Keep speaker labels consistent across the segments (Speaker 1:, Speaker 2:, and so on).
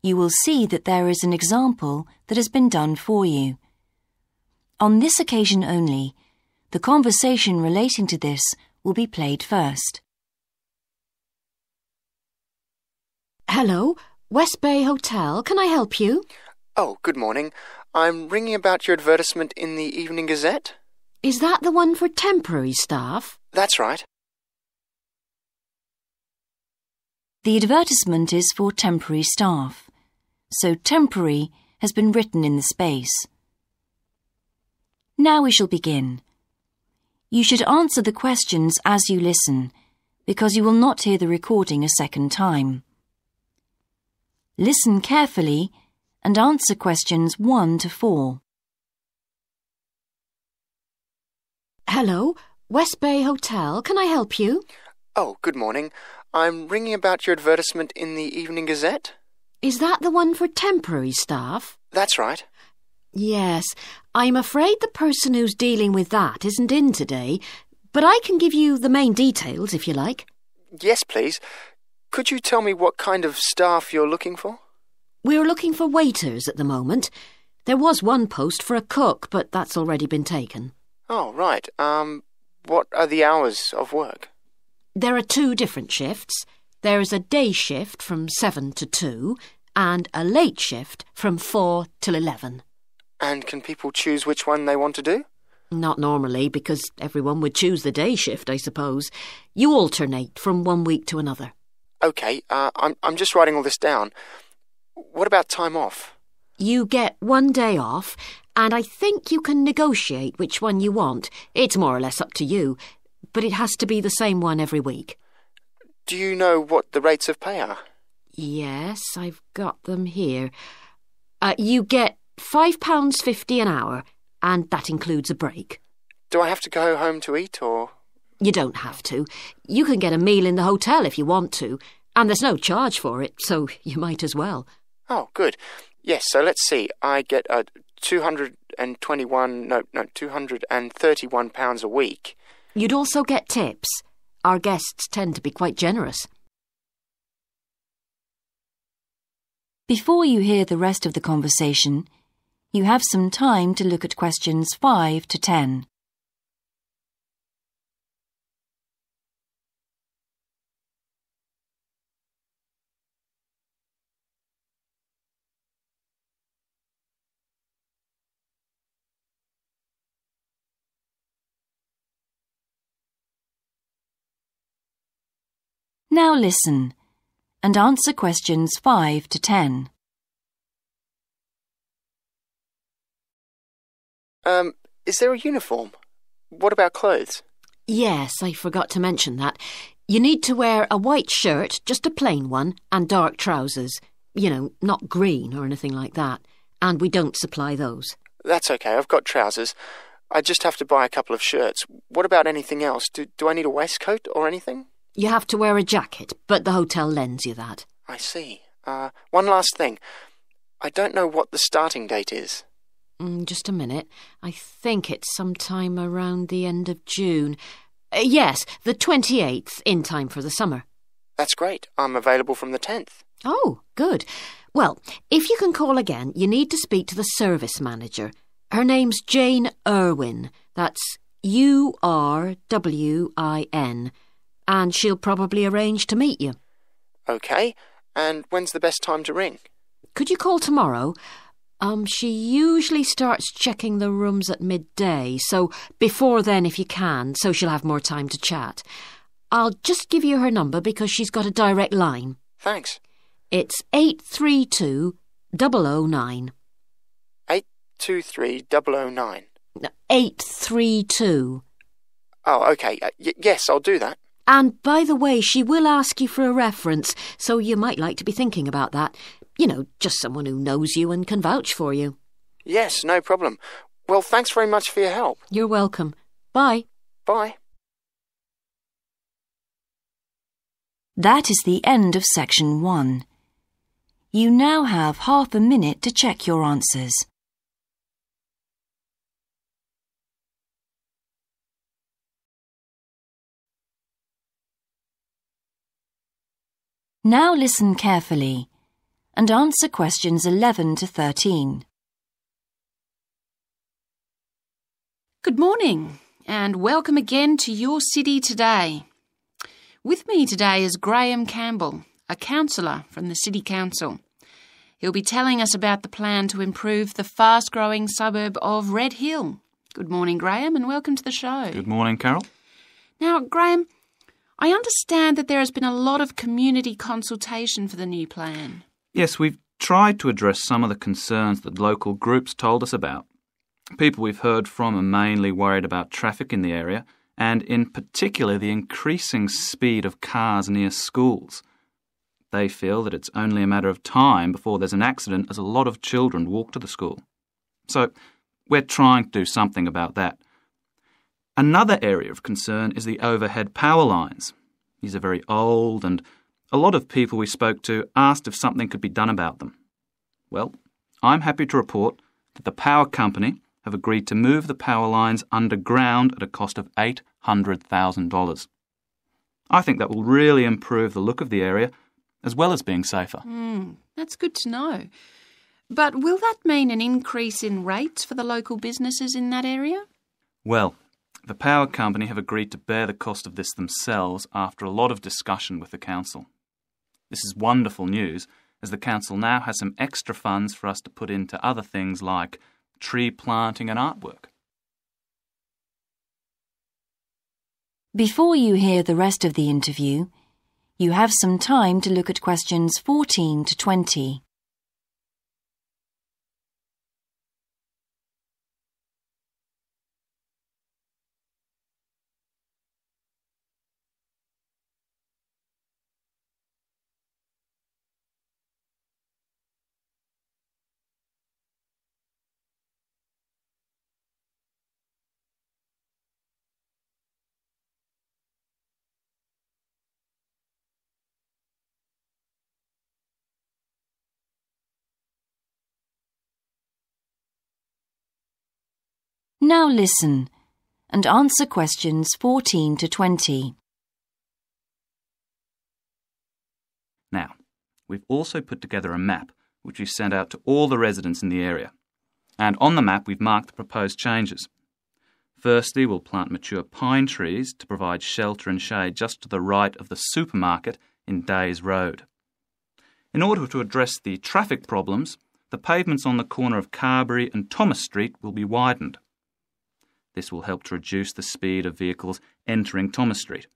Speaker 1: you will see that there is an example that has been done for you. On this occasion only, the conversation relating to this will be played first.
Speaker 2: Hello, West Bay Hotel. Can I help you?
Speaker 3: Oh, good morning. I'm ringing about your advertisement in the Evening Gazette.
Speaker 2: Is that the one for temporary staff?
Speaker 3: That's right.
Speaker 1: The advertisement is for temporary staff, so temporary has been written in the space. Now we shall begin. You should answer the questions as you listen, because you will not hear the recording a second time. Listen carefully and answer questions 1 to 4.
Speaker 2: Hello, West Bay Hotel. Can I help you?
Speaker 3: Oh, good morning. I'm ringing about your advertisement in the Evening Gazette.
Speaker 2: Is that the one for temporary staff?
Speaker 3: That's right.
Speaker 2: Yes, I'm afraid the person who's dealing with that isn't in today, but I can give you the main details if you like.
Speaker 3: Yes, please. Could you tell me what kind of staff you're looking for?
Speaker 2: We're looking for waiters at the moment. There was one post for a cook, but that's already been taken.
Speaker 3: Oh, right. What are the hours of work?
Speaker 2: There are 2 different shifts. There is a day shift from 7 to 2 and a late shift from 4 till 11.
Speaker 3: And can people choose which one they want to do?
Speaker 2: Not normally, because everyone would choose the day shift, I suppose. You alternate from one week to another.
Speaker 3: OK, I'm just writing all this down. What about time off?
Speaker 2: You get 1 day off, and I think you can negotiate which one you want. It's more or less up to you, but it has to be the same one every week.
Speaker 3: Do you know what the rates of pay are?
Speaker 2: Yes, I've got them here. You get £5.50 an hour, and that includes a break.
Speaker 3: Do I have to go home to eat, or...?
Speaker 2: You don't have to. You can get a meal in the hotel if you want to, and there's no charge for it, so you might as well.
Speaker 3: Oh, good. Yes, so let's see. I get £231 a week.
Speaker 2: You'd also get tips. Our guests tend to be quite generous.
Speaker 1: Before you hear the rest of the conversation, you have some time to look at questions 5 to 10. Now listen and answer questions 5 to 10.
Speaker 3: Is there a uniform? What about clothes?
Speaker 2: Yes, I forgot to mention that. You need to wear a white shirt, just a plain one, and dark trousers. You know, not green or anything like that. And we don't supply those.
Speaker 3: That's okay, I've got trousers. I just have to buy a couple of shirts. What about anything else? Do I need a waistcoat or anything?
Speaker 2: You have to wear a jacket, but the hotel lends you that.
Speaker 3: I see. One last thing. I don't know what the starting date is.
Speaker 2: Just a minute. I think it's sometime around the end of June. Yes, the 28th, in time for the summer.
Speaker 3: That's great. I'm available from the 10th.
Speaker 2: Oh, good. Well, if you can call again, you need to speak to the service manager. Her name's Jane Irwin. That's Urwin. And she'll probably arrange to meet you.
Speaker 3: OK. And when's the best time to ring?
Speaker 2: Could you call tomorrow? She usually starts checking the rooms at midday, so before then if you can, so she'll have more time to chat. I'll just give you her number because she's got a direct line.
Speaker 3: Thanks.
Speaker 2: It's 832-009.
Speaker 3: 823-009.
Speaker 2: 832.
Speaker 3: Oh, OK. Yes, I'll do that.
Speaker 2: And by the way, she will ask you for a reference, so you might like to be thinking about that. You know, just someone who knows you and can vouch for you.
Speaker 3: Yes, no problem. Well, thanks very much for your help.
Speaker 2: You're welcome. Bye.
Speaker 3: Bye.
Speaker 1: That is the end of section 1. You now have half a minute to check your answers. Now listen carefully. and answer questions 11 to 13.
Speaker 4: Good morning, and welcome again to Your City Today. With me today is Graham Campbell, a councillor from the City Council. He'll be telling us about the plan to improve the fast-growing suburb of Red Hill. Good morning, Graham, and welcome to the show.
Speaker 5: Good morning, Carol.
Speaker 4: Now, Graham, I understand that there has been a lot of community consultation for the new plan.
Speaker 5: Yes, we've tried to address some of the concerns that local groups told us about. People we've heard from are mainly worried about traffic in the area, and in particular the increasing speed of cars near schools. They feel that it's only a matter of time before there's an accident as a lot of children walk to the school. So we're trying to do something about that. Another area of concern is the overhead power lines. These are very old, and a lot of people we spoke to asked if something could be done about them. Well, I'm happy to report that the power company have agreed to move the power lines underground at a cost of $800,000. I think that will really improve the look of the area, as well as being safer.
Speaker 4: That's good to know. But will that mean an increase in rates for the local businesses in that area?
Speaker 5: Well, the power company have agreed to bear the cost of this themselves after a lot of discussion with the council. This is wonderful news, as the council now has some extra funds for us to put into other things like tree planting and artwork.
Speaker 1: Before you hear the rest of the interview, you have some time to look at questions 14 to 20. Now listen and answer questions 14 to 20.
Speaker 5: Now, we've also put together a map which we've sent out to all the residents in the area. And on the map we've marked the proposed changes. Firstly, we'll plant mature pine trees to provide shelter and shade just to the right of the supermarket in Days Road. In order to address the traffic problems, the pavements on the corner of Carberry and Thomas Street will be widened. This will help to reduce the speed of vehicles entering Thomas Street.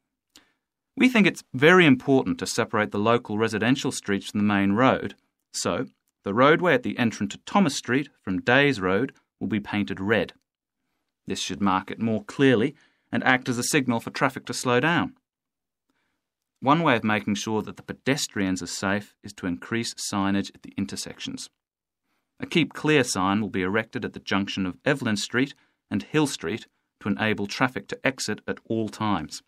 Speaker 5: We think it's very important to separate the local residential streets from the main road, so the roadway at the entrance to Thomas Street from Days Road will be painted red. This should mark it more clearly and act as a signal for traffic to slow down. One way of making sure that the pedestrians are safe is to increase signage at the intersections. A Keep Clear sign will be erected at the junction of Evelyn Street and Hill Street to enable traffic to exit at all times.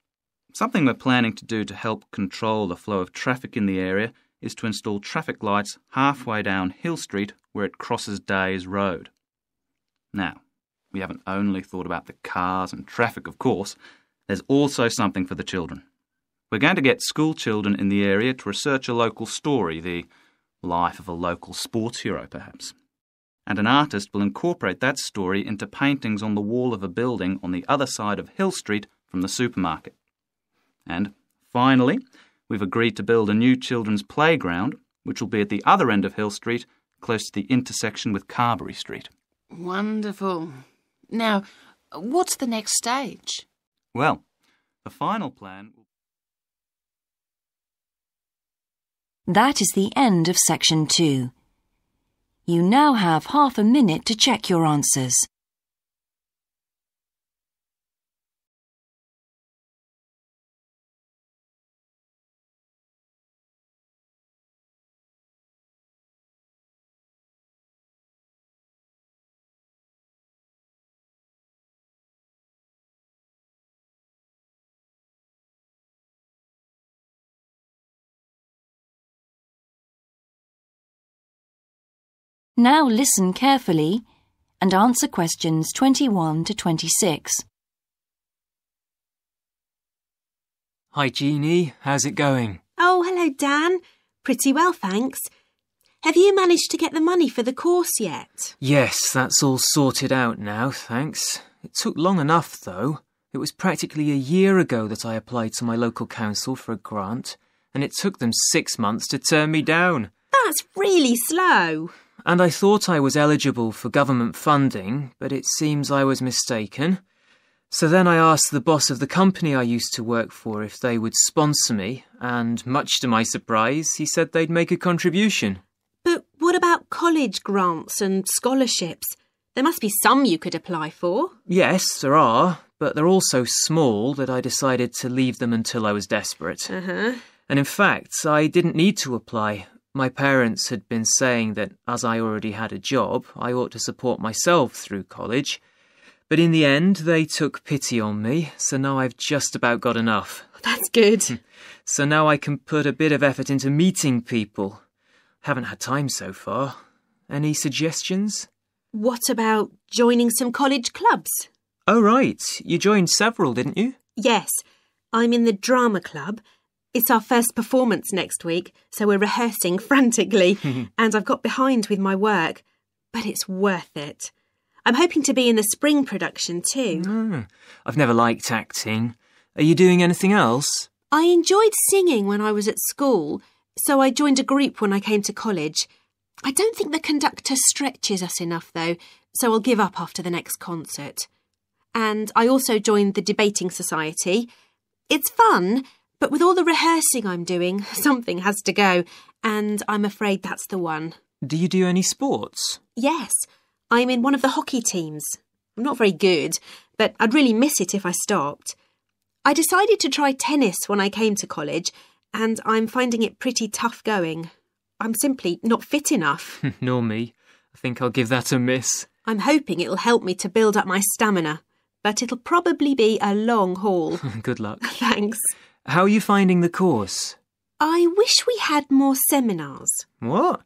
Speaker 5: Something we're planning to do to help control the flow of traffic in the area is to install traffic lights halfway down Hill Street where it crosses Days Road. Now, we haven't only thought about the cars and traffic, of course. There's also something for the children. We're going to get school children in the area to research a local story, the life of a local sports hero, perhaps. And an artist will incorporate that story into paintings on the wall of a building on the other side of Hill Street from the supermarket. And finally, we've agreed to build a new children's playground, which will be at the other end of Hill Street, close to the intersection with Carberry Street.
Speaker 4: Wonderful. Now, what's the next stage?
Speaker 5: Well, the final plan...
Speaker 1: That is the end of section 2. You now have half a minute to check your answers. Now listen carefully and answer questions 21 to 26.
Speaker 6: Hi, Jeannie. How's it going?
Speaker 7: Oh, hello, Dan. Pretty well, thanks.
Speaker 6: Have you managed to get the money for the course yet?
Speaker 7: Yes, that's all sorted out now, thanks. It took long enough, though. It was practically a year ago that I applied to my local council for a grant, and it took them 6 months to turn me down.
Speaker 6: That's really slow.
Speaker 7: And I thought I was eligible for government funding, but it seems I was mistaken. So then I asked the boss of the company I used to work for if they would sponsor me, and much to my surprise, he said they'd make a contribution.
Speaker 6: But what about college grants and scholarships? There must be some you could apply for.
Speaker 7: Yes, there are, but they're all so small that I decided to leave them until I was desperate. And in fact, I didn't need to apply. My parents had been saying that as I already had a job, I ought to support myself through college. But in the end, they took pity on me, so now I've just about got enough.
Speaker 6: That's good.
Speaker 7: So now I can put a bit of effort into meeting people. Haven't had time so far. Any suggestions?
Speaker 6: What about joining some college clubs?
Speaker 7: Oh, right. You joined several, didn't you?
Speaker 6: Yes. I'm in the drama club. It's our first performance next week, so we're rehearsing frantically, and I've got behind with my work. But it's worth it. I'm hoping to be in the spring production too.
Speaker 7: I've never liked acting. Are you doing anything else?
Speaker 6: I enjoyed singing when I was at school, so I joined a group when I came to college. I don't think the conductor stretches us enough, though, so I'll give up after the next concert. And I also joined the debating society. It's fun, but with all the rehearsing I'm doing, something has to go, and I'm afraid that's the one.
Speaker 7: Do you do any sports?
Speaker 6: Yes, I'm in one of the hockey teams. I'm not very good, but I'd really miss it if I stopped. I decided to try tennis when I came to college, and I'm finding it pretty tough going. I'm simply not fit enough.
Speaker 7: Nor me. I think I'll give that a miss.
Speaker 6: I'm hoping it'll help me to build up my stamina, but it'll probably be a long haul.
Speaker 7: Good luck.
Speaker 6: Thanks.
Speaker 7: How are you finding the course?
Speaker 6: I wish we had more seminars.
Speaker 7: What?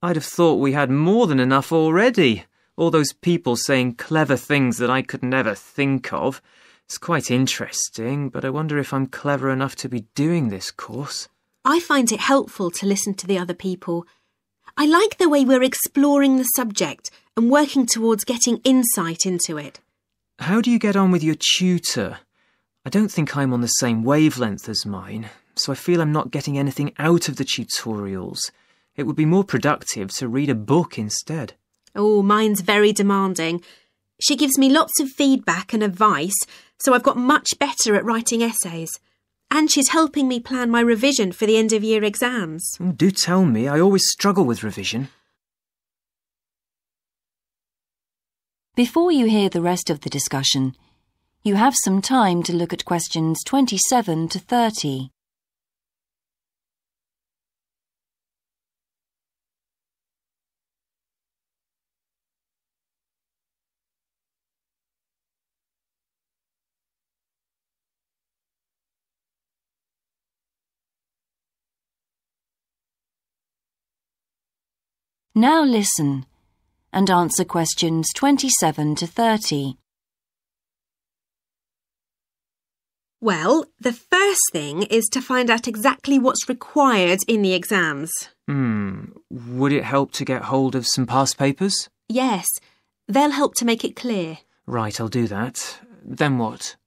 Speaker 7: I'd have thought we had more than enough already. All those people saying clever things that I could never think of. It's quite interesting, but I wonder if I'm clever enough to be doing this course.
Speaker 6: I find it helpful to listen to the other people. I like the way we're exploring the subject and working towards getting insight into it.
Speaker 7: How do you get on with your tutor? I don't think I'm on the same wavelength as mine, so I feel I'm not getting anything out of the tutorials. It would be more productive to read a book instead.
Speaker 6: Oh, mine's very demanding. She gives me lots of feedback and advice, so I've got much better at writing essays. And she's helping me plan my revision for the end-of-year exams.
Speaker 7: Oh, do tell me. I always struggle with revision.
Speaker 1: Before you hear the rest of the discussion, you have some time to look at questions 27 to 30. Now listen and answer questions 27 to 30.
Speaker 6: Well, the first thing is to find out exactly what's required in the exams.
Speaker 7: Would it help to get hold of some past papers?
Speaker 6: Yes, they'll help to make it clear.
Speaker 7: Right, I'll do that. Then what?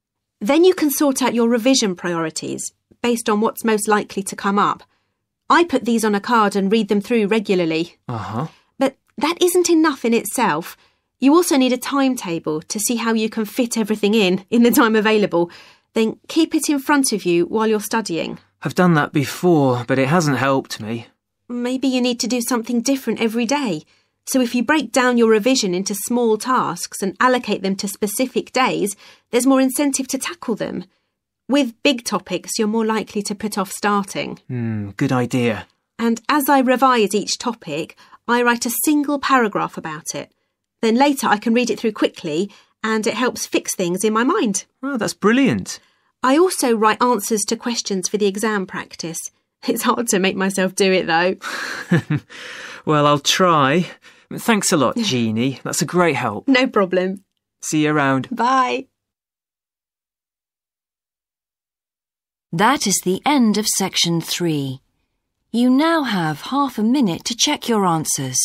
Speaker 6: Then you can sort out your revision priorities based on what's most likely to come up. I put these on a card and read them through regularly. But that isn't enough in itself. You also need a timetable to see how you can fit everything in the time available. Then keep it in front of you while you're studying.
Speaker 7: I've done that before, but it hasn't helped me.
Speaker 6: Maybe you need to do something different every day. So if you break down your revision into small tasks and allocate them to specific days, there's more incentive to tackle them. With big topics, you're more likely to put off starting.
Speaker 7: Good idea.
Speaker 6: And as I revise each topic, I write a single paragraph about it. Then later I can read it through quickly, and it helps fix things in my mind.
Speaker 7: Oh, that's brilliant.
Speaker 6: I also write answers to questions for the exam practice. It's hard to make myself do it, though.
Speaker 7: Well, I'll try. Thanks a lot, Jeannie. That's a great help.
Speaker 6: No problem.
Speaker 7: See you around.
Speaker 6: Bye.
Speaker 1: That is the end of section 3. You now have half a minute to check your answers.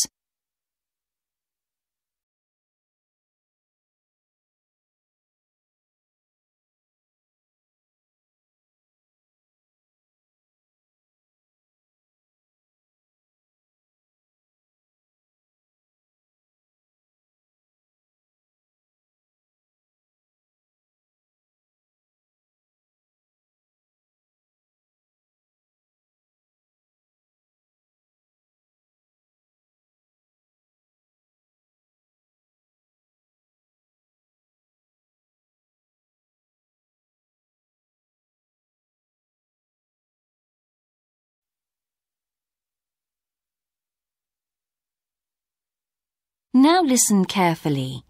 Speaker 1: Now listen carefully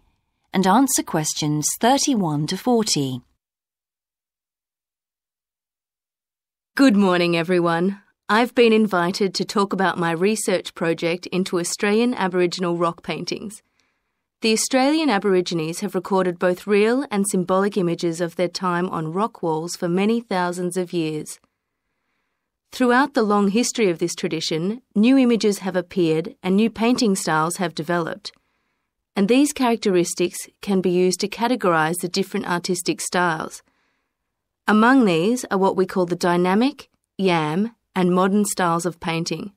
Speaker 1: and answer questions 31 to 40.
Speaker 8: Good morning, everyone. I've been invited to talk about my research project into Australian Aboriginal rock paintings. The Australian Aborigines have recorded both real and symbolic images of their time on rock walls for many thousands of years. Throughout the long history of this tradition, new images have appeared and new painting styles have developed. And these characteristics can be used to categorise the different artistic styles. Among these are what we call the dynamic, yam, and modern styles of painting.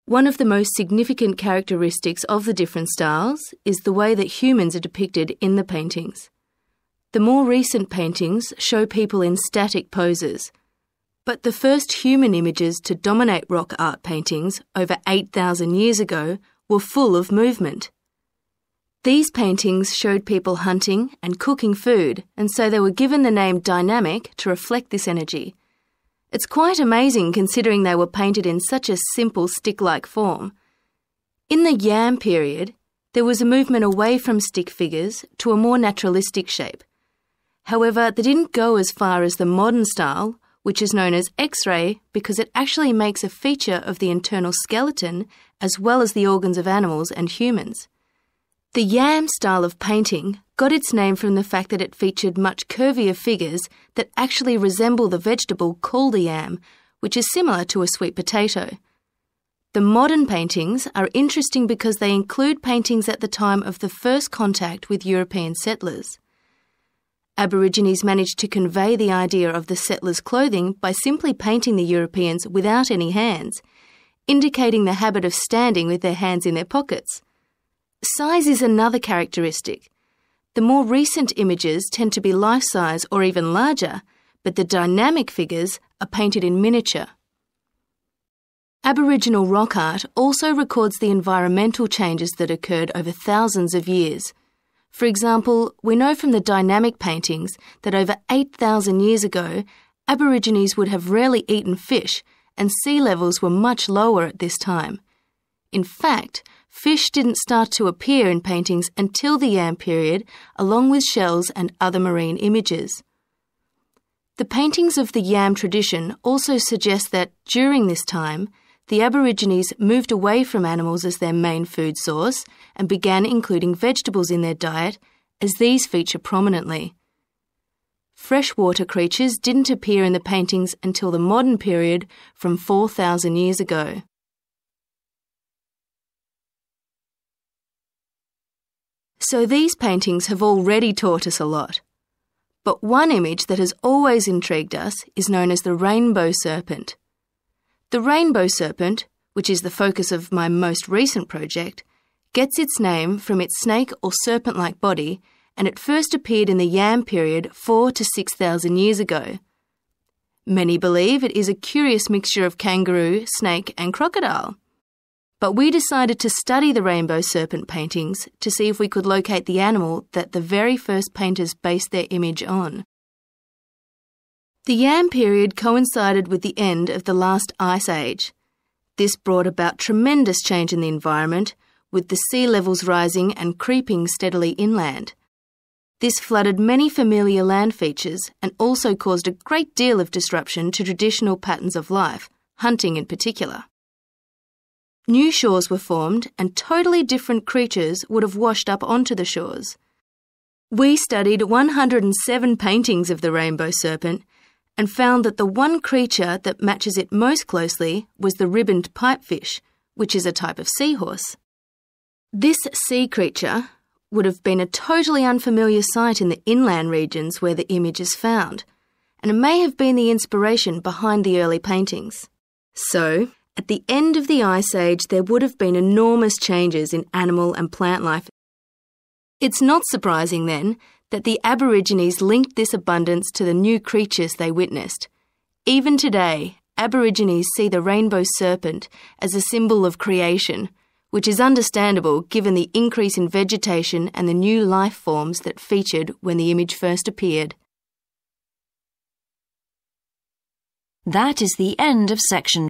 Speaker 8: One of the most significant characteristics of the different styles is the way that humans are depicted in the paintings. The more recent paintings show people in static poses, but the first human images to dominate rock art paintings over 8,000 years ago were full of movement. These paintings showed people hunting and cooking food, and so they were given the name dynamic to reflect this energy. It's quite amazing considering they were painted in such a simple stick-like form. In the Yam period, there was a movement away from stick figures to a more naturalistic shape. However, they didn't go as far as the modern style, which is known as X-ray because it actually makes a feature of the internal skeleton as well as the organs of animals and humans. The Yam style of painting got its name from the fact that it featured much curvier figures that actually resemble the vegetable called a yam, which is similar to a sweet potato. The modern paintings are interesting because they include paintings at the time of the first contact with European settlers. Aborigines managed to convey the idea of the settlers' clothing by simply painting the Europeans without any hands, indicating the habit of standing with their hands in their pockets. Size is another characteristic. The more recent images tend to be life-size or even larger, but the dynamic figures are painted in miniature. Aboriginal rock art also records the environmental changes that occurred over thousands of years. For example, we know from the dynamic paintings that over 8,000 years ago, Aborigines would have rarely eaten fish and sea levels were much lower at this time. In fact, fish didn't start to appear in paintings until the Yam period, along with shells and other marine images. The paintings of the Yam tradition also suggest that during this time, the Aborigines moved away from animals as their main food source and began including vegetables in their diet, as these feature prominently. Freshwater creatures didn't appear in the paintings until the modern period from 4,000 years ago. So these paintings have already taught us a lot. But one image that has always intrigued us is known as the rainbow serpent. The rainbow serpent, which is the focus of my most recent project, gets its name from its snake or serpent-like body, and it first appeared in the Yam period 4,000 to 6,000 years ago. Many believe it is a curious mixture of kangaroo, snake and crocodile. But we decided to study the rainbow serpent paintings to see if we could locate the animal that the very first painters based their image on. The Yam period coincided with the end of the last ice age. This brought about tremendous change in the environment, with the sea levels rising and creeping steadily inland. This flooded many familiar land features and also caused a great deal of disruption to traditional patterns of life, hunting in particular. New shores were formed and totally different creatures would have washed up onto the shores. We studied 107 paintings of the rainbow serpent, and found that the one creature that matches it most closely was the ribboned pipefish, which is a type of seahorse. This sea creature would have been a totally unfamiliar sight in the inland regions where the image is found, and it may have been the inspiration behind the early paintings. So, at the end of the Ice Age, there would have been enormous changes in animal and plant life. It's not surprising, then, that the Aborigines linked this abundance to the new creatures they witnessed. Even today, Aborigines see the rainbow serpent as a symbol of creation, which is understandable given the increase in vegetation and the new life forms that featured when the image first appeared.
Speaker 1: That is the end of section